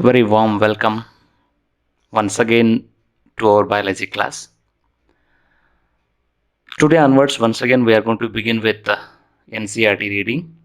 Very warm welcome once again to our biology class. Today onwards, once again, we are going to begin with the NCERT reading.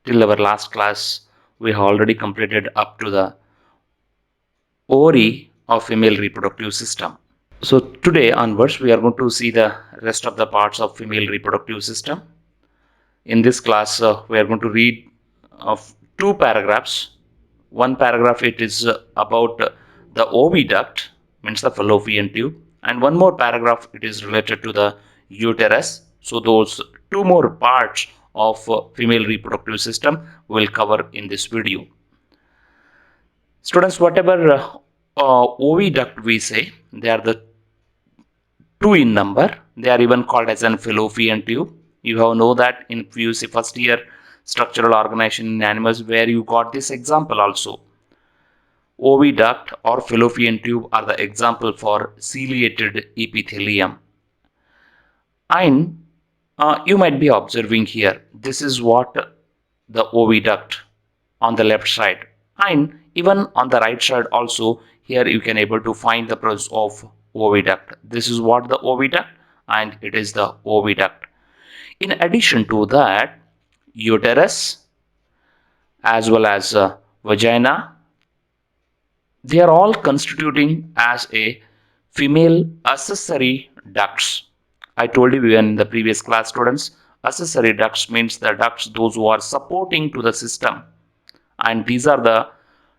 Till our last class, we have already completed up to the ovary of female reproductive system. So today onwards, we are going to see the rest of the parts of female reproductive system. In this class, we are going to read of two paragraphs. One paragraph it is about the oviduct, means the fallopian tube, and one more paragraph it is related to the uterus. So those two more parts of female reproductive system will cover in this video. Students, whatever oviduct we say, they are the two in number. They are even called as an fallopian tube. You have know that in PUC first year structural organization in animals where you got this example also. Oviduct or fallopian tube are the example for ciliated epithelium. And you might be observing here, this is what the oviduct on the left side, and even on the right side also, here you can able to find the process of oviduct. This is what the oviduct, and it is the oviduct. In addition to that, uterus as well as vagina, they are all constituting as a female accessory ducts. I told you in the previous class, students, accessory ducts means the ducts those who are supporting to the system, and these are the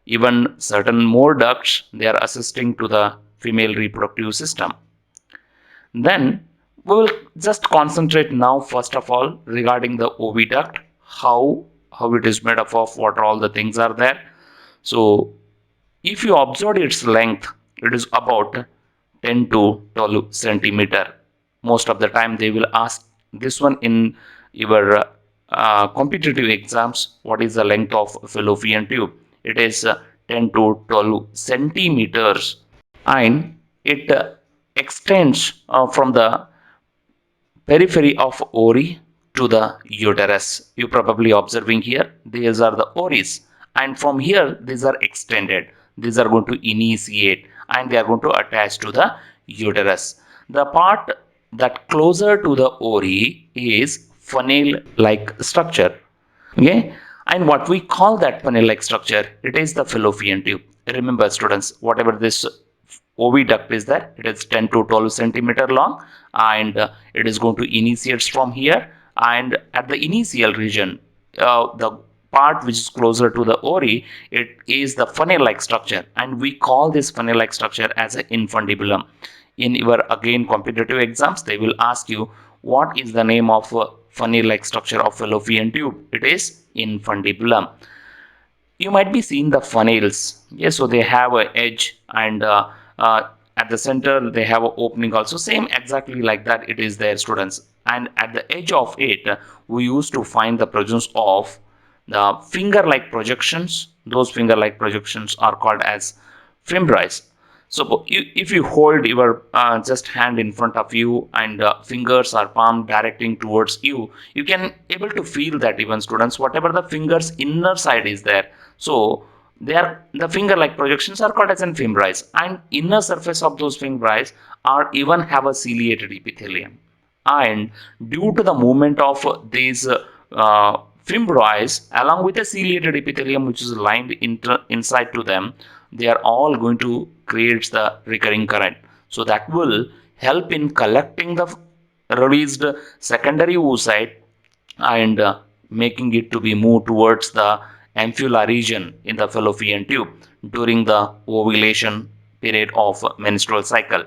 even certain more ducts they are assisting to the female reproductive system. Then we will just concentrate now first of all regarding the oviduct, how it is made up of, what all the things are there. So if you observe its length, it is about 10 to 12 centimeter. Most of the time they will ask this one in your competitive exams, what is the length of fallopian tube. It is 10 to 12 centimeters, and it extends from the periphery of ovary to the uterus. You probably observing here, these are the ovaries, and from here these are extended. These are going to initiate and they are going to attach to the uterus. The part that closer to the ovary is funnel like structure. Okay, and what we call that funnel like structure, it is the fallopian tube. Remember students, whatever this oviduct is there, it is 10 to 12 centimeter long, and it is going to initiate from here, and at the initial region, the part which is closer to the ovary, it is the funnel like structure, and we call this funnel like structure as an infundibulum. In your again competitive exams, they will ask you what is the name of funnel like structure of fallopian tube. It is infundibulum. You might be seeing the funnels. Yes, so they have an edge, and at the center they have an opening also, same exactly like that it is there, students. And at the edge of it, we used to find the presence of the finger like projections. Those finger like projections are called as fimbriae. So if you hold your just hand in front of you, and fingers or palm directing towards you, you can able to feel that even students, whatever the fingers inner side is there, so they are the finger like projections are called as an fimbriae, and inner surface of those fimbriae are even have a ciliated epithelium, and due to the movement of these fimbriae along with the ciliated epithelium which is lined inside to them, they are all going to create the recurring current. So that will help in collecting the released secondary oocyte, and making it to be moved towards the ampulla region in the fallopian tube during the ovulation period of menstrual cycle.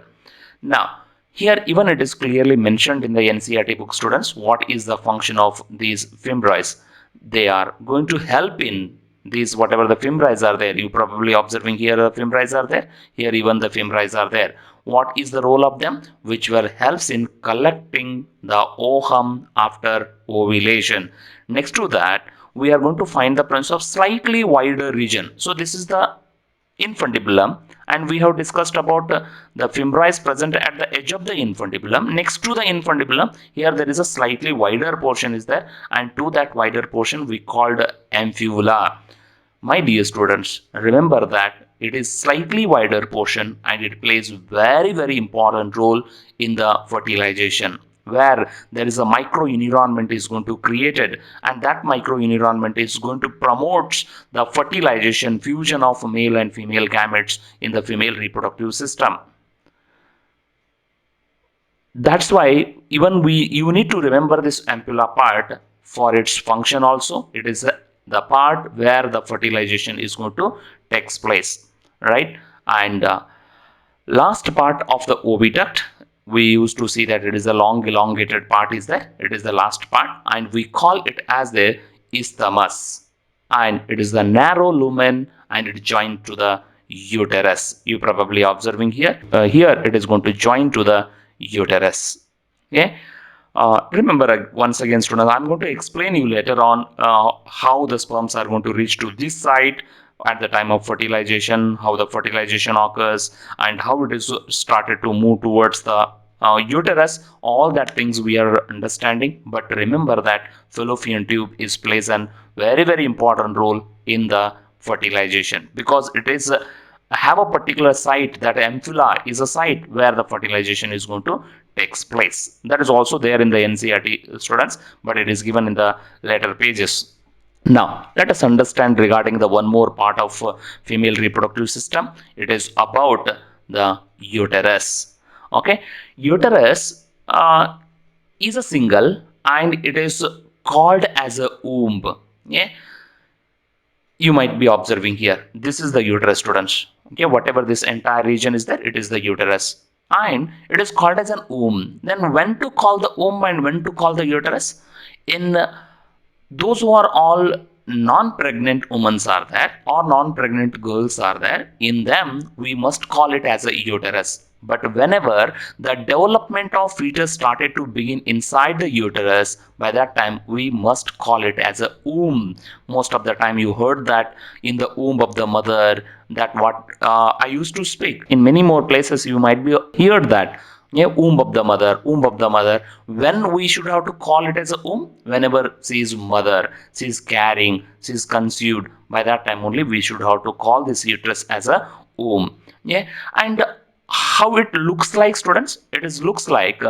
Now, here even it is clearly mentioned in the NCERT book, students, what is the function of these fimbriae. They are going to help in these, whatever the fimbriae are there. You probably observing here the fimbriae are there. Here even the fimbriae are there. What is the role of them? Which will helps in collecting the ovum after ovulation. Next to that, we are going to find the presence of slightly wider region. So this is the infundibulum, and we have discussed about the fimbriae present at the edge of the infundibulum. Next to the infundibulum, here there is a slightly wider portion is there, and to that wider portion we called ampulla. My dear students, remember that it is slightly wider portion and it plays very very important role in the fertilization, where there is a microenvironment is going to created, and that microenvironment is going to promote the fertilization fusion of male and female gametes in the female reproductive system. That's why even you need to remember this ampulla part for its function also. It is the part where the fertilization is going to takes place, right? And last part of the oviduct, we used to see that it is a long elongated part is there. It is the last part and we call it as the isthmus, and it is the narrow lumen and it joined to the uterus. You probably observing here. Here it is going to join to the uterus. Okay. Remember once again, students, I'm going to explain you later on how the sperms are going to reach to this site at the time of fertilization, how the fertilization occurs, and how it is started to move towards the uterus. All that things we are understanding, but remember that fallopian tube is plays a very very important role in the fertilization, because it is have a particular site, that ampulla is a site where the fertilization is going to takes place. That is also there in the NCERT, students, but it is given in the later pages. Now let us understand regarding the one more part of female reproductive system. It is about the uterus. Okay, uterus is a single and it is called as a womb. Yeah, you might be observing here, this is the uterus, students. Okay, whatever this entire region is there, it is the uterus and it is called as an womb. Then when to call the womb and when to call the uterus? In those who are all non-pregnant women are there or non-pregnant girls are there, in them we must call it as a uterus. But whenever the development of fetus started to begin inside the uterus, by that time we must call it as a womb. Most of the time you heard that in the womb of the mother, that what I used to speak. In many more places you might be heard that, yeah, womb of the mother, womb of the mother. When we should have to call it as a womb? Whenever she is mother, she is carrying, she is conceived, by that time only we should have to call this uterus as a womb. Yeah, and how it looks like, students? It is looks like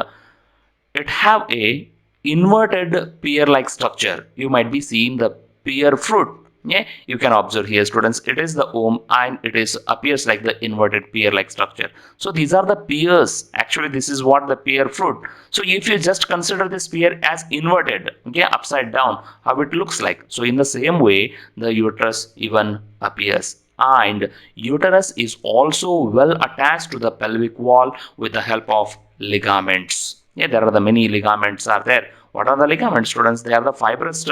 it have a inverted pear like structure. You might be seeing the pear fruit. Yeah, you can observe here, students, it is the womb and it is appears like the inverted pear like structure. So these are the pears. Actually this is what the pear fruit. So if you just consider this pear as inverted, okay, upside down, how it looks like, so in the same way the uterus even appears. And uterus is also well attached to the pelvic wall with the help of ligaments. Yeah, there are the many ligaments are there. What are the ligaments, students? They are the fibrous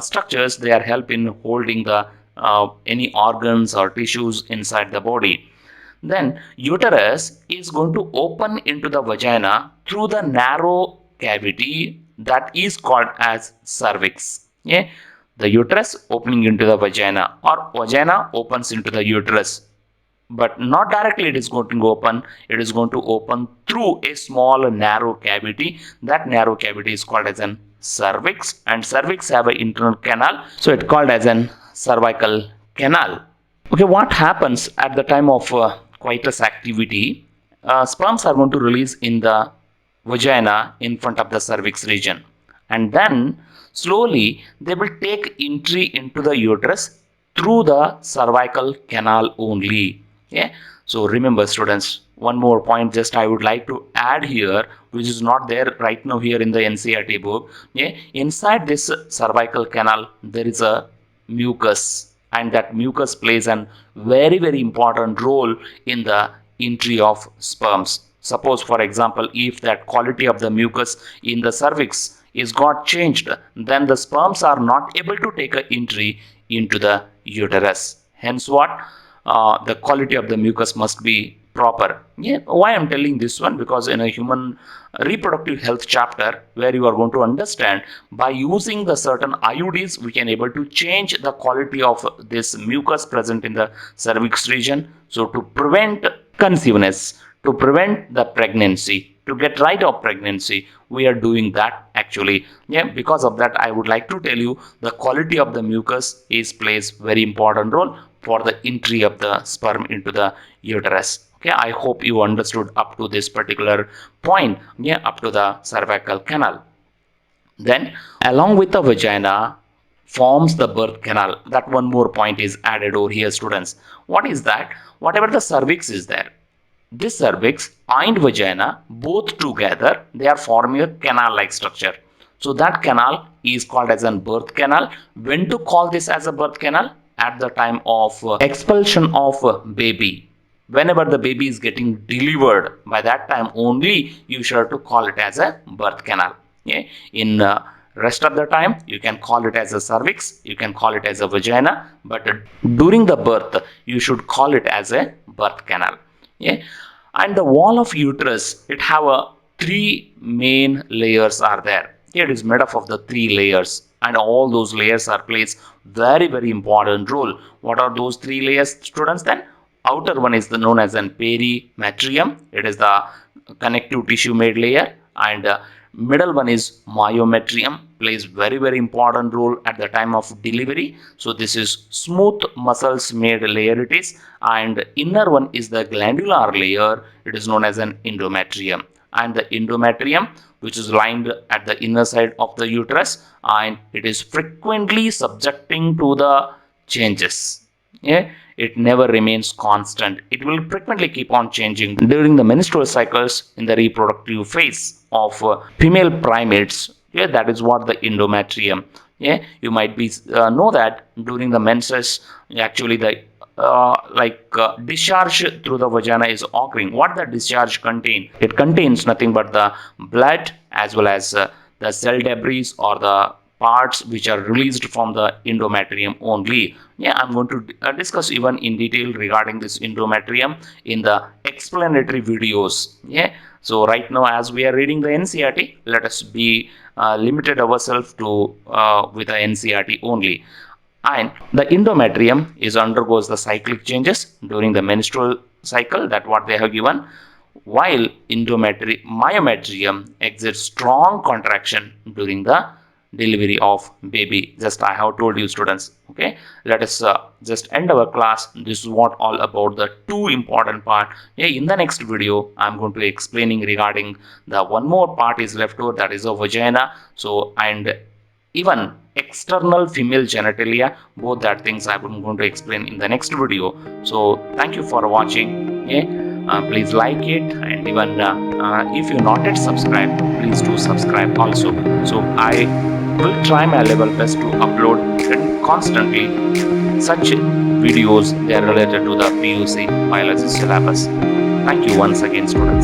structures. They are help in holding the any organs or tissues inside the body. Then uterus is going to open into the vagina through the narrow cavity that is called as cervix. Yeah, the uterus opening into the vagina, or vagina opens into the uterus, but not directly it is going to open. It is going to open through a small narrow cavity. That narrow cavity is called as an cervix, and cervix have an internal canal, so it called as an cervical canal. Okay, what happens at the time of coitus activity? Sperms are going to release in the vagina in front of the cervix region, and then slowly they will take entry into the uterus through the cervical canal only. Yeah, so remember, students, one more point just I would like to add here, which is not there right now here in the NCERT book. Yeah, inside this cervical canal there is a mucus, and that mucus plays a very very important role in the entry of sperms. Suppose for example, if that quality of the mucus in the cervix is got changed, then the sperms are not able to take a entry into the uterus. Hence what, the quality of the mucus must be proper. Yeah, why I'm telling this one? Because in a human reproductive health chapter, where you are going to understand, by using the certain IUDs we can able to change the quality of this mucus present in the cervix region, so to prevent conceiveness, to prevent the pregnancy. to get rid of pregnancy. We are doing that actually. Yeah, because of that, I would like to tell you the quality of the mucus plays very important role for the entry of the sperm into the uterus. Okay, I hope you understood up to this particular point. Yeah, up to the cervical canal. Then, along with the vagina, forms the birth canal. That one more point is added over here, students. What is that? Whatever the cervix is there, this cervix and vagina both together, they are forming a canal-like structure. So that canal is called as a birth canal. When to call this as a birth canal? At the time of expulsion of baby. Whenever the baby is getting delivered, by that time only you should to call it as a birth canal. Yeah? In rest of the time, you can call it as a cervix, you can call it as a vagina, but during the birth, you should call it as a birth canal. Yeah? And the wall of uterus, it have a three main layers are there. It is made up of the three layers, and all those layers are plays very important role. What are those three layers, students? Then outer one is the known as an perimetrium. It is the connective tissue made layer, and middle one is myometrium, plays very important role at the time of delivery. So this is smooth muscles made layer it is, and inner one is the glandular layer. It is known as an endometrium, and the endometrium, which is lined at the inner side of the uterus, and it is frequently subjecting to the changes. Yeah, it never remains constant. It will frequently keep on changing during the menstrual cycles in the reproductive phase of female primates. Yeah, that is what the endometrium. Yeah, you might be know that during the menses, actually the discharge through the vagina is occurring. What the discharge contain? It contains nothing but the blood as well as the cell debris or the parts which are released from the endometrium only. Yeah, I'm going to discuss even in detail regarding this endometrium in the explanatory videos. Yeah, so right now as we are reading the NCERT, let us be limited ourselves to with the NCERT only. And the endometrium is undergoes the cyclic changes during the menstrual cycle, that what they have given, while myometrium exerts strong contraction during the delivery of baby. Just I have told you, students. Okay, let us just end our class. This is what all about the two important part. Yeah, in the next video I'm going to be explaining regarding the one more part is left over, that is a vagina. So, and even external female genitalia, both that things I'm going to explain in the next video. So thank you for watching. Yeah, please like it, and even if you not yet subscribed, please do subscribe also. So I will try my level best to upload constantly such videos that are related to the PUC biology syllabus. Thank you once again, students.